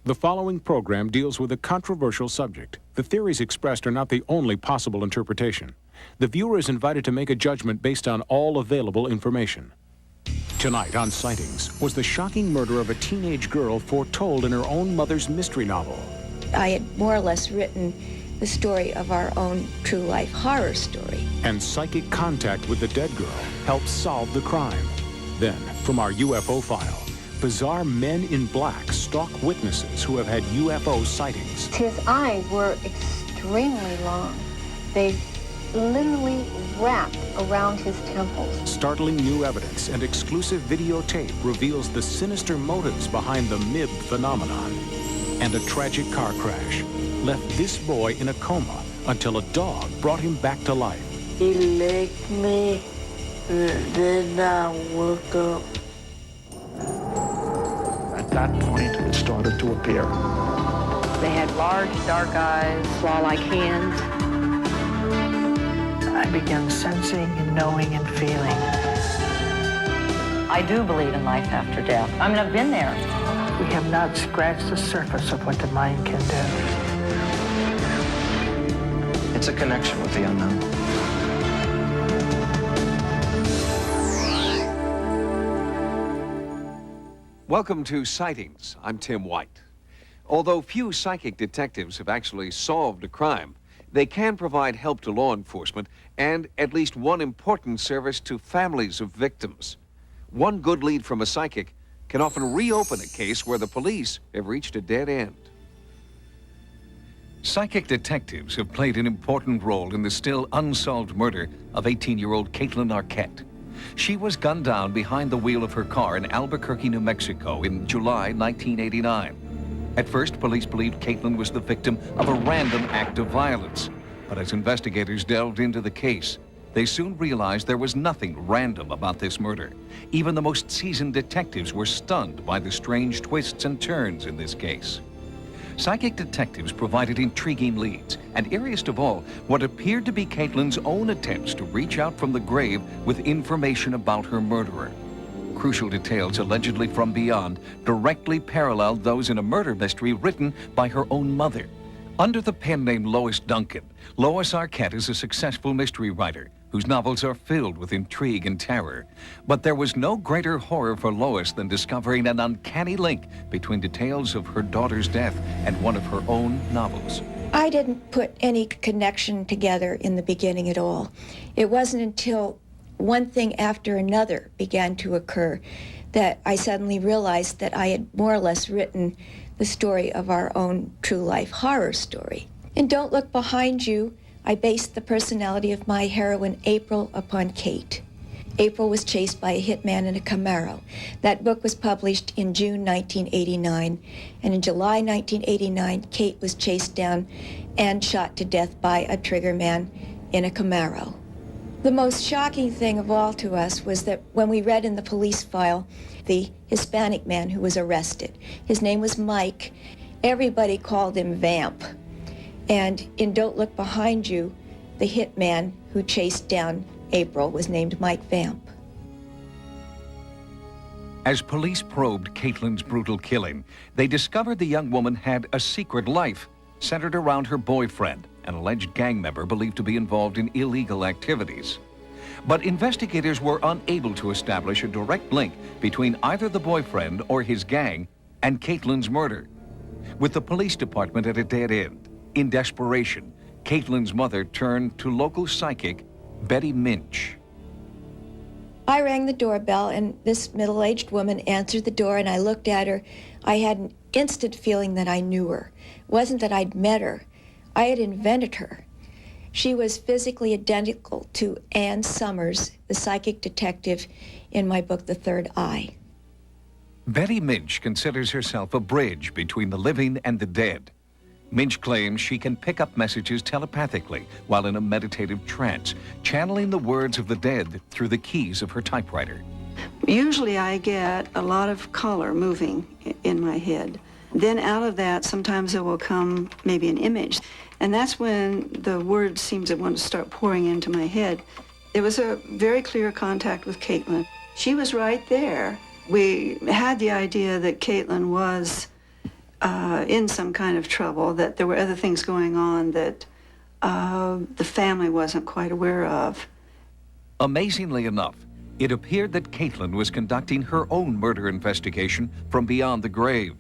The following program deals with a controversial subject. The theories expressed are not the only possible interpretation. The viewer is invited to make a judgment based on all available information. Tonight on Sightings was the shocking murder of a teenage girl foretold in her own mother's mystery novel. I had more or less written the story of our own true-life horror story. And psychic contact with the dead girl helped solve the crime. Then, from our UFO file, bizarre men in black stalk witnesses who have had UFO sightings. His eyes were extremely long. They literally wrapped around his temples. Startling new evidence and exclusive videotape reveals the sinister motives behind the MIB phenomenon. And a tragic car crash left this boy in a coma until a dog brought him back to life. He licked me, then I woke up. At that point, it started to appear. They had large, dark eyes, claw-like hands. I began sensing and knowing and feeling. I do believe in life after death. I mean, I've been there. We have not scratched the surface of what the mind can do. It's a connection with the unknown. Welcome to Sightings. I'm Tim White. Although few psychic detectives have actually solved a crime, they can provide help to law enforcement and at least one important service to families of victims. One good lead from a psychic can often reopen a case where the police have reached a dead end. Psychic detectives have played an important role in the still unsolved murder of 18-year-old Caitlin Arquette. She was gunned down behind the wheel of her car in Albuquerque, New Mexico in July 1989. At first, police believed Caitlin was the victim of a random act of violence. But as investigators delved into the case, they soon realized there was nothing random about this murder. Even the most seasoned detectives were stunned by the strange twists and turns in this case. Psychic detectives provided intriguing leads, and eeriest of all, what appeared to be Caitlin's own attempts to reach out from the grave with information about her murderer. Crucial details allegedly from beyond directly paralleled those in a murder mystery written by her own mother. Under the pen name Lois Duncan, Lois Arquette is a successful mystery writer whose novels are filled with intrigue and terror. But there was no greater horror for Lois than discovering an uncanny link between details of her daughter's death and one of her own novels. I didn't put any connection together in the beginning at all. It wasn't until one thing after another began to occur that I suddenly realized that I had more or less written the story of our own true-life horror story. In Don't Look Behind You, I based the personality of my heroine, April, upon Kate. April was chased by a hitman in a Camaro. That book was published in June 1989, and in July 1989, Kate was chased down and shot to death by a triggerman in a Camaro. The most shocking thing of all to us was that when we read in the police file the Hispanic man who was arrested, his name was Mike. Everybody called him Vamp. And in Don't Look Behind You, the hitman who chased down April was named Mike Vamp. As police probed Caitlin's brutal killing, they discovered the young woman had a secret life centered around her boyfriend, an alleged gang member believed to be involved in illegal activities. But investigators were unable to establish a direct link between either the boyfriend or his gang and Caitlin's murder. With the police department at a dead end, in desperation, Caitlin's mother turned to local psychic Betty Minch. I rang the doorbell, and this middle-aged woman answered the door, and I looked at her. I had an instant feeling that I knew her. It wasn't that I'd met her. I had invented her. She was physically identical to Ann Summers, the psychic detective in my book, The Third Eye. Betty Minch considers herself a bridge between the living and the dead. Minch claims she can pick up messages telepathically while in a meditative trance, channeling the words of the dead through the keys of her typewriter. Usually I get a lot of color moving in my head. Then out of that, sometimes there will come maybe an image. And that's when the words seem to want to start pouring into my head. It was a very clear contact with Caitlin. She was right there. We had the idea that Caitlin was in some kind of trouble, that there were other things going on that the family wasn't quite aware of. Amazingly enough, it appeared that Caitlin was conducting her own murder investigation from beyond the grave.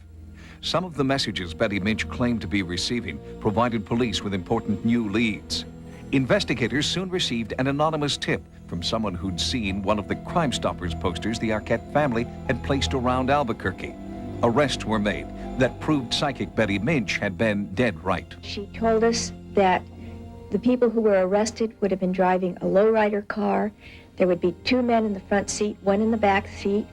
Some of the messages Betty Minch claimed to be receiving provided police with important new leads. Investigators soon received an anonymous tip from someone who'd seen one of the Crime Stoppers posters the Arquette family had placed around Albuquerque. Arrests were made that proved psychic Betty Minch had been dead right. She told us that the people who were arrested would have been driving a lowrider car. There would be 2 men in the front seat, 1 in the back seat,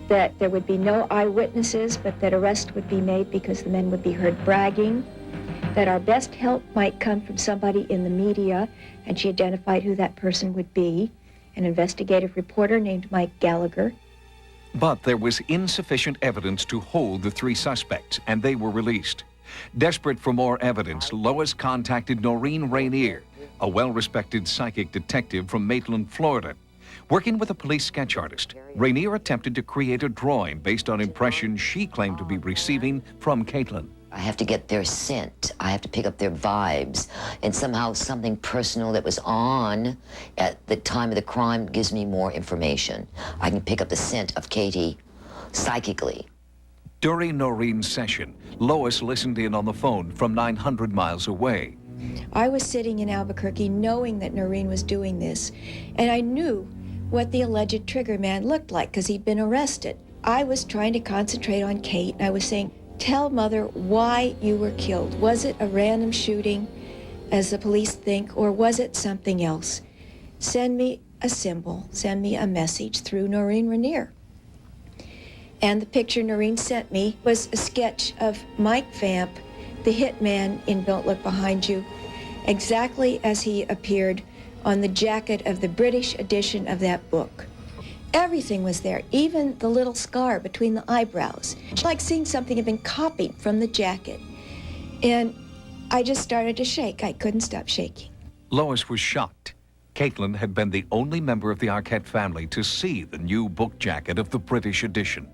that there would be no eyewitnesses, but that arrest would be made because the men would be heard bragging, that our best help might come from somebody in the media, and she identified who that person would be, an investigative reporter named Mike Gallagher. But there was insufficient evidence to hold the 3 suspects, and they were released. Desperate for more evidence, Lois contacted Noreen Rainier, a well-respected psychic detective from Maitland, Florida. Working with a police sketch artist, Rainier attempted to create a drawing based on impressions she claimed to be receiving from Caitlin. I have to get their scent. I have to pick up their vibes. And somehow something personal that was on at the time of the crime gives me more information. I can pick up the scent of Katie psychically. During Noreen's session, Lois listened in on the phone from 900 miles away. I was sitting in Albuquerque knowing that Noreen was doing this, and I knew what the alleged trigger man looked like because he'd been arrested. I was trying to concentrate on Kate, and I was saying, tell Mother why you were killed. Was it a random shooting, as the police think, or was it something else? Send me a symbol, send me a message through Noreen Rainier. And the picture Noreen sent me was a sketch of Mike Vamp, the hitman in Don't Look Behind You, exactly as he appeared on the jacket of the British edition of that book. Everything was there, even the little scar between the eyebrows. It's like seeing something had been copied from the jacket. And I just started to shake. I couldn't stop shaking. Lois was shocked. Caitlin had been the only member of the Arquette family to see the new book jacket of the British edition.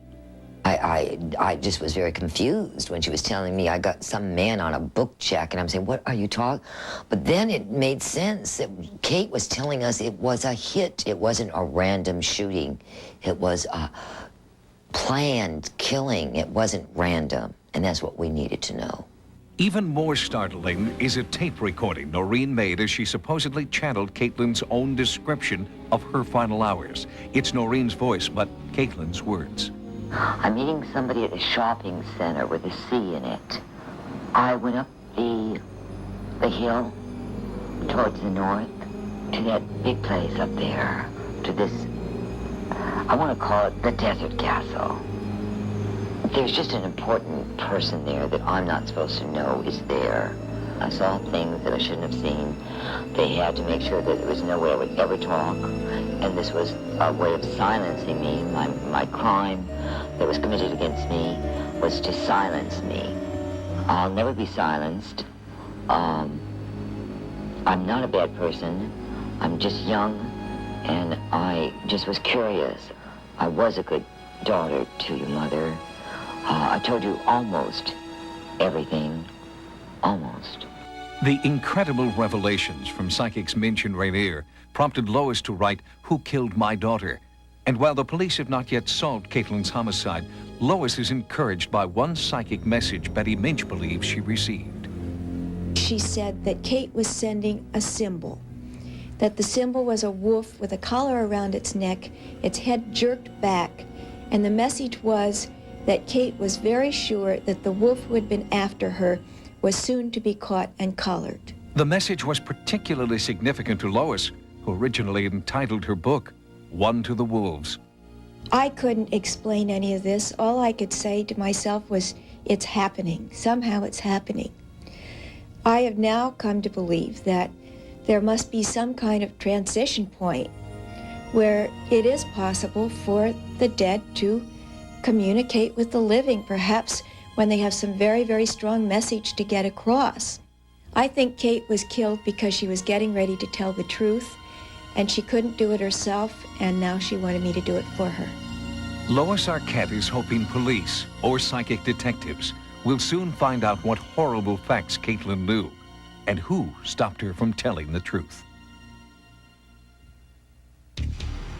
I just was very confused when she was telling me I got some man on a book jacket. I'm saying, what are you talking? But then it made sense that Kate was telling us it was a hit. It wasn't a random shooting. It was a planned killing. It wasn't random. And that's what we needed to know. Even more startling is a tape recording Noreen made as she supposedly channeled Caitlin's own description of her final hours. It's Noreen's voice, but Caitlin's words. I'm meeting somebody at a shopping center with a C in it. I went up the hill towards the north to that big place up there, to this, I want to call it the Desert Castle. There's just an important person there that I'm not supposed to know is there. I saw things that I shouldn't have seen. They had to make sure that there was no way I would ever talk, and this was a way of silencing me. My crime that was committed against me was to silence me. I'll never be silenced. I'm not a bad person. I'm just young, and I just was curious. I was a good daughter to your mother. I told you almost everything. Almost. The incredible revelations from psychics Minch and Rainier prompted Lois to write Who Killed My Daughter? And while the police have not yet solved Caitlin's homicide, Lois is encouraged by one psychic message Betty Minch believes she received. She said that Kate was sending a symbol, that the symbol was a wolf with a collar around its neck, its head jerked back, and the message was that Kate was very sure that the wolf who had been after her was soon to be caught and collared. The message was particularly significant to Lois, who originally entitled her book, One to the Wolves. I couldn't explain any of this. All I could say to myself was, it's happening. Somehow it's happening. I have now come to believe that there must be some kind of transition point where it is possible for the dead to communicate with the living, perhaps when they have some very, very strong message to get across. I think Kate was killed because she was getting ready to tell the truth, and she couldn't do it herself, and now she wanted me to do it for her. Lois Arquette is hoping police or psychic detectives We'll soon find out what horrible facts Caitlin knew and who stopped her from telling the truth.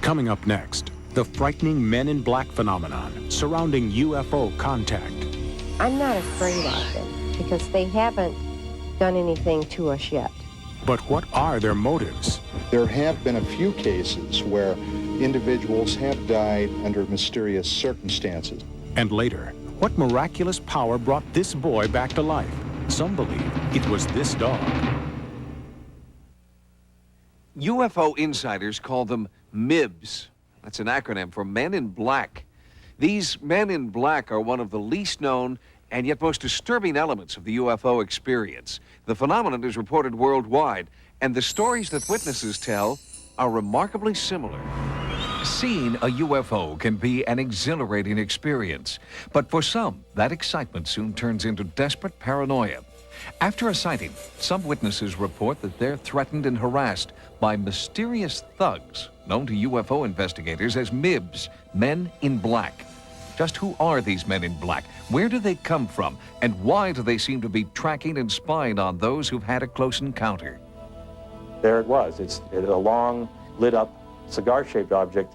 Coming up next, the frightening Men in Black phenomenon surrounding UFO contact. I'm not afraid of them because they haven't done anything to us yet. But what are their motives? There have been a few cases where individuals have died under mysterious circumstances. And later, what miraculous power brought this boy back to life? Some believe it was this dog. UFO insiders call them MIBs. That's an acronym for Men in Black. These Men in Black are one of the least known and yet most disturbing elements of the UFO experience. The phenomenon is reported worldwide, and the stories that witnesses tell are remarkably similar. Seeing a UFO can be an exhilarating experience, but for some, that excitement soon turns into desperate paranoia. After a sighting, some witnesses report that they're threatened and harassed by mysterious thugs known to UFO investigators as MIBs, Men in Black. Just who are these Men in Black? Where do they come from? And why do they seem to be tracking and spying on those who've had a close encounter? There it was. It's a long, lit-up, cigar-shaped object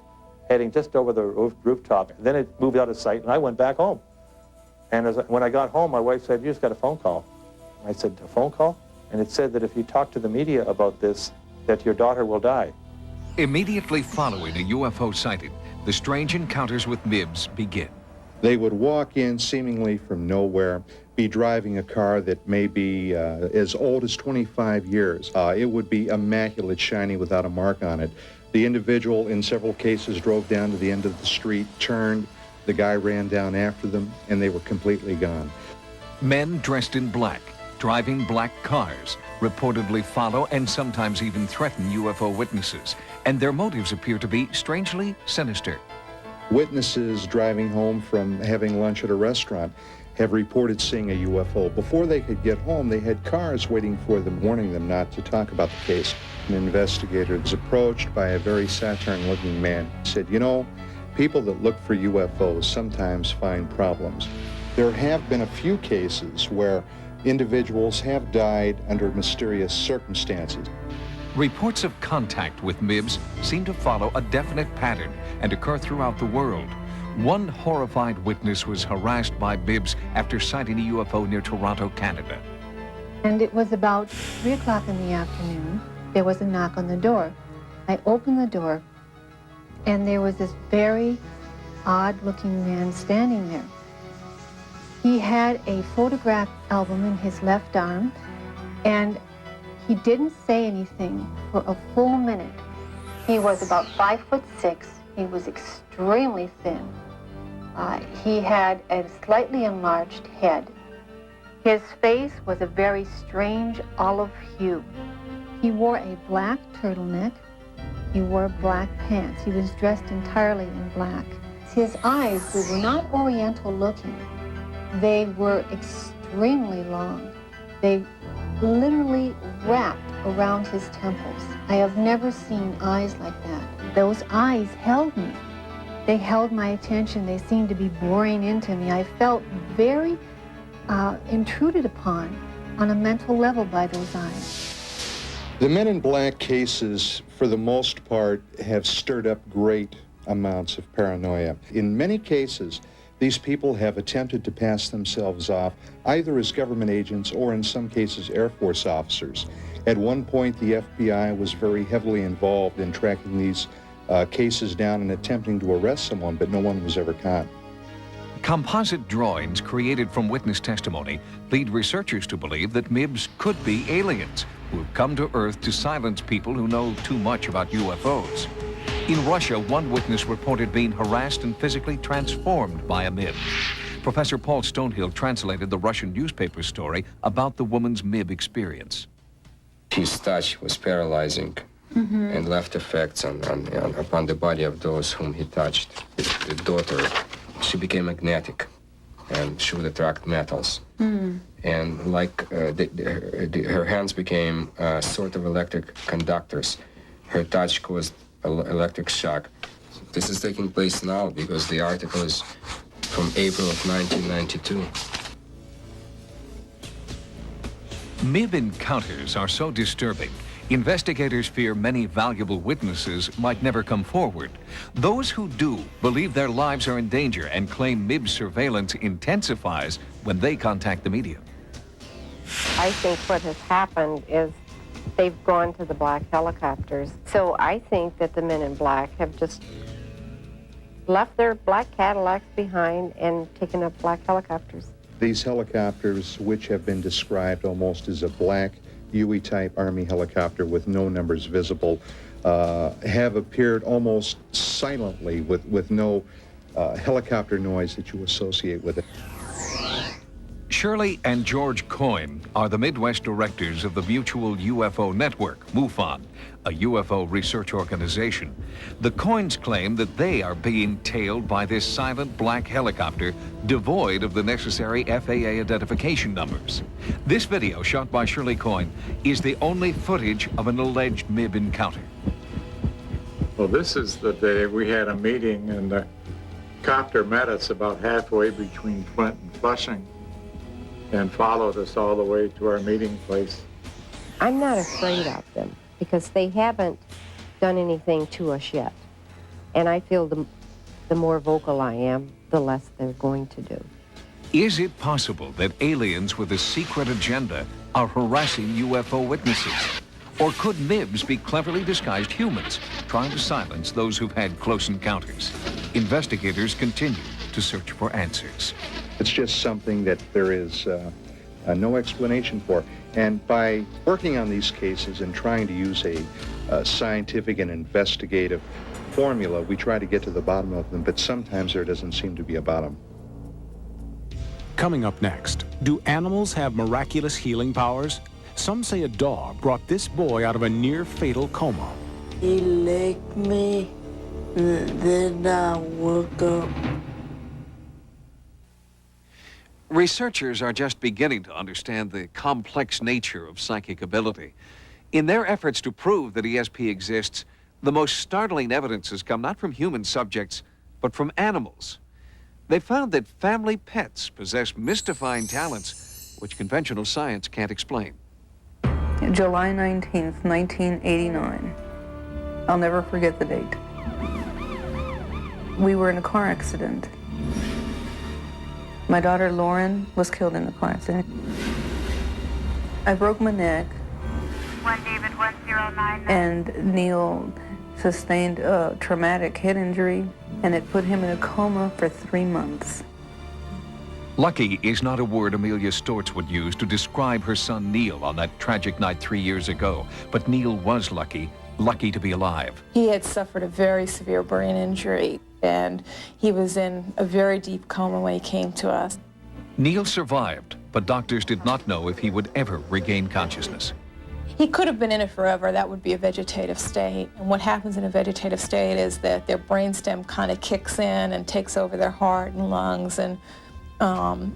heading just over the rooftop. Then it moved out of sight, and I went back home. And when I got home, my wife said, "You just got a phone call." I said, "A phone call?" And it said that if you talk to the media about this, that your daughter will die. Immediately following a UFO sighting, the strange encounters with MIBs begin. They would walk in seemingly from nowhere, be driving a car that may be as old as 25 years. It would be immaculate, shiny, without a mark on it. The individual, in several cases, drove down to the end of the street, turned, the guy ran down after them, and they were completely gone. Men dressed in black, driving black cars, reportedly follow and sometimes even threaten UFO witnesses, and their motives appear to be strangely sinister. Witnesses driving home from having lunch at a restaurant have reported seeing a UFO. Before they could get home, they had cars waiting for them, warning them not to talk about the case. An investigator was approached by a very Saturn-looking man. He said, "You know, people that look for UFOs sometimes find problems. There have been a few cases where individuals have died under mysterious circumstances." Reports of contact with MIBs seem to follow a definite pattern and occur throughout the world. One horrified witness was harassed by MIBs after sighting a UFO near Toronto, Canada. And it was about 3 o'clock in the afternoon. There was a knock on the door. I opened the door, and there was this very odd-looking man standing there. He had a photograph album in his left arm, and he didn't say anything for a full minute. He was about 5'6". He was extremely thin. He had a slightly enlarged head. His face was a very strange olive hue. He wore a black turtleneck. He wore black pants. He was dressed entirely in black. His eyes were not oriental looking. They were extremely long. They literally wrapped around his temples. I have never seen eyes like that. Those eyes held me. They held my attention. They seemed to be boring into me. I felt very intruded upon on a mental level by those eyes. The Men in Black cases, for the most part, have stirred up great amounts of paranoia. In many cases, these people have attempted to pass themselves off either as government agents or in some cases Air Force officers. At one point, the FBI was very heavily involved in tracking these cases down and attempting to arrest someone, but no one was ever caught. Composite drawings created from witness testimony lead researchers to believe that MIBs could be aliens who have come to Earth to silence people who know too much about UFOs. In Russia, one witness reported being harassed and physically transformed by a MIB. Professor Paul Stonehill translated the Russian newspaper story about the woman's MIB experience. His touch was paralyzing and left effects upon the body of those whom he touched. The daughter, she became magnetic and she would attract metals. And like her hands became sort of electric conductors. Her touch caused electric shock. This is taking place now because the article is from April of 1992. MIB encounters are so disturbing, investigators fear many valuable witnesses might never come forward. Those who do believe their lives are in danger and claim MIB surveillance intensifies when they contact the media. I think what has happened is they've gone to the black helicopters. So I think that the men in black have just left their black Cadillacs behind and taken up black helicopters. These helicopters, which have been described almost as a black Huey-type Army helicopter with no numbers visible, have appeared almost silently with no helicopter noise that you associate with it. Shirley and George Coyne are the Midwest directors of the Mutual UFO Network, MUFON, a UFO research organization. The Coynes claim that they are being tailed by this silent black helicopter devoid of the necessary FAA identification numbers. This video, shot by Shirley Coyne, is the only footage of an alleged MIB encounter. Well, this is the day we had a meeting, and the copter met us about halfway between Flint and Flushing and followed us all the way to our meeting place. I'm not afraid of them because they haven't done anything to us yet. And I feel the more vocal I am, the less they're going to do. Is it possible that aliens with a secret agenda are harassing UFO witnesses? Or could MIBs be cleverly disguised humans trying to silence those who've had close encounters? Investigators continue to search for answers. It's just something that there is no explanation for. And by working on these cases and trying to use a scientific and investigative formula, we try to get to the bottom of them, but sometimes there doesn't seem to be a bottom. Coming up next, do animals have miraculous healing powers? Some say a dog brought this boy out of a near-fatal coma. He licked me, then I woke up. Researchers are just beginning to understand the complex nature of psychic ability. In their efforts to prove that ESP exists, the most startling evidence has come not from human subjects, but from animals. They found that family pets possess mystifying talents which conventional science can't explain. July 19th, 1989. I'll never forget the date. We were in a car accident. My daughter Lauren was killed in the car accident. I broke my neck. 1 David 1099. And Neil sustained a traumatic head injury, and it put him in a coma for 3 months. Lucky is not a word Amelia Stortz would use to describe her son Neil on that tragic night 3 years ago. But Neil was lucky to be alive. He had suffered a very severe brain injury, and he was in a very deep coma when he came to us. Neil survived, but doctors did not know if he would ever regain consciousness. He could have been in it forever. That would be a vegetative state. And what happens in a vegetative state is that their brainstem kind of kicks in and takes over their heart and lungs and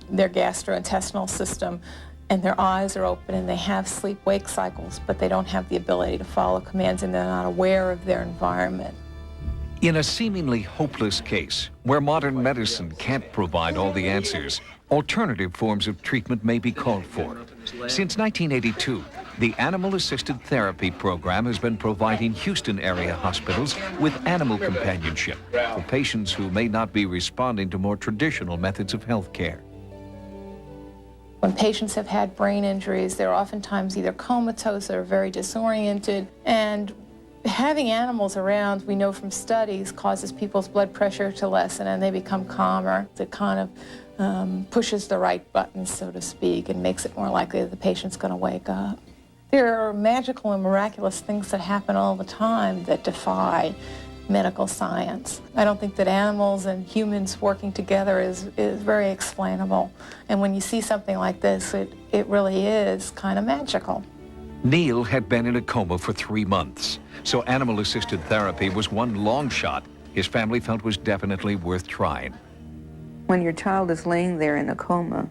their gastrointestinal system, and their eyes are open and they have sleep-wake cycles, but they don't have the ability to follow commands and they're not aware of their environment. In a seemingly hopeless case, where modern medicine can't provide all the answers, alternative forms of treatment may be called for. Since 1982, the Animal-Assisted Therapy program has been providing Houston area hospitals with animal companionship for patients who may not be responding to more traditional methods of health care. When patients have had brain injuries, they're oftentimes either comatose or very disoriented, and having animals around, we know from studies, causes people's blood pressure to lessen and they become calmer. It kind of pushes the right buttons, so to speak, and makes it more likely that the patient's going to wake up. There are magical and miraculous things that happen all the time that defy medical science. I don't think that animals and humans working together is very explainable. And when you see something like this, it really is kind of magical. Neil had been in a coma for 3 months, so animal-assisted therapy was one long shot his family felt was definitely worth trying. When your child is laying there in a coma,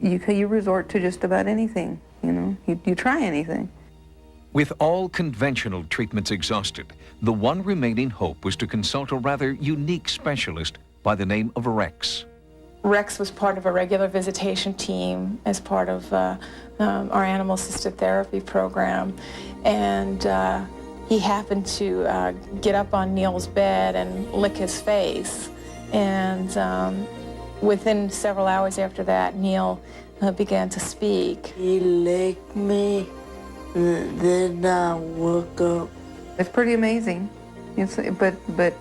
you resort to just about anything, you know, you try anything. With all conventional treatments exhausted, the one remaining hope was to consult a rather unique specialist by the name of Rex. Rex was part of a regular visitation team as part of our animal-assisted therapy program, and he happened to get up on Neil's bed and lick his face, and within several hours after that, Neil began to speak. He licked me, then I woke up. It's pretty amazing. But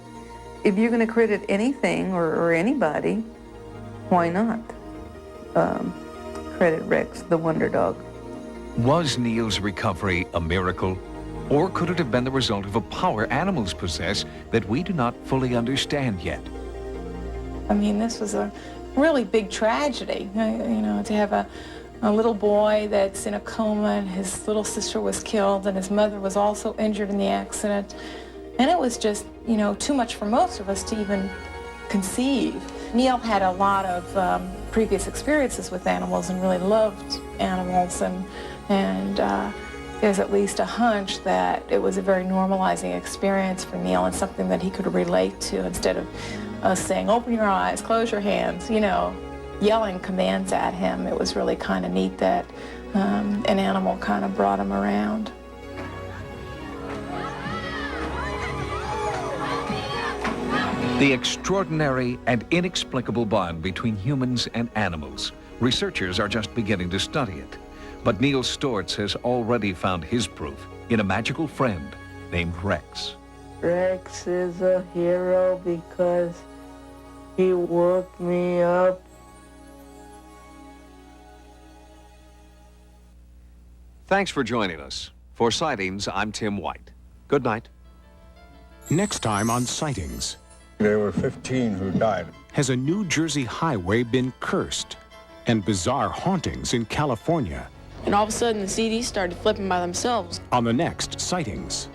if you're going to credit anything or anybody, why not credit Rex, the wonder dog? Was Neil's recovery a miracle? Or could it have been the result of a power animals possess that we do not fully understand yet? I mean, this was a really big tragedy, you know, to have a little boy that's in a coma, and his little sister was killed, and his mother was also injured in the accident. And it was just, you know, too much for most of us to even conceive. Neil had a lot of previous experiences with animals and really loved animals, and there's at least a hunch that it was a very normalizing experience for Neil and something that he could relate to, instead of us saying, open your eyes, close your hands, you know, yelling commands at him. It was really kind of neat that an animal kind of brought him around. The extraordinary and inexplicable bond between humans and animals. Researchers are just beginning to study it. But Neil Stortz has already found his proof in a magical friend named Rex. Rex is a hero because he woke me up. Thanks for joining us. For Sightings, I'm Tim White. Good night. Next time on Sightings. There were 15 who died. Has a New Jersey highway been cursed? And bizarre hauntings in California. And all of a sudden, the CDs started flipping by themselves. On the next Sightings.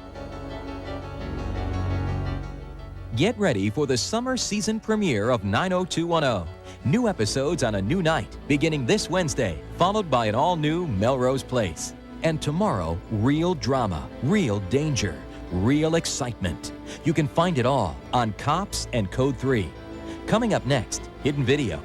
Get ready for the summer season premiere of 90210. New episodes on a new night, beginning this Wednesday, followed by an all-new Melrose Place. And tomorrow, real drama, real danger, real excitement. You can find it all on Cops and Code 3. Coming up next, Hidden Video.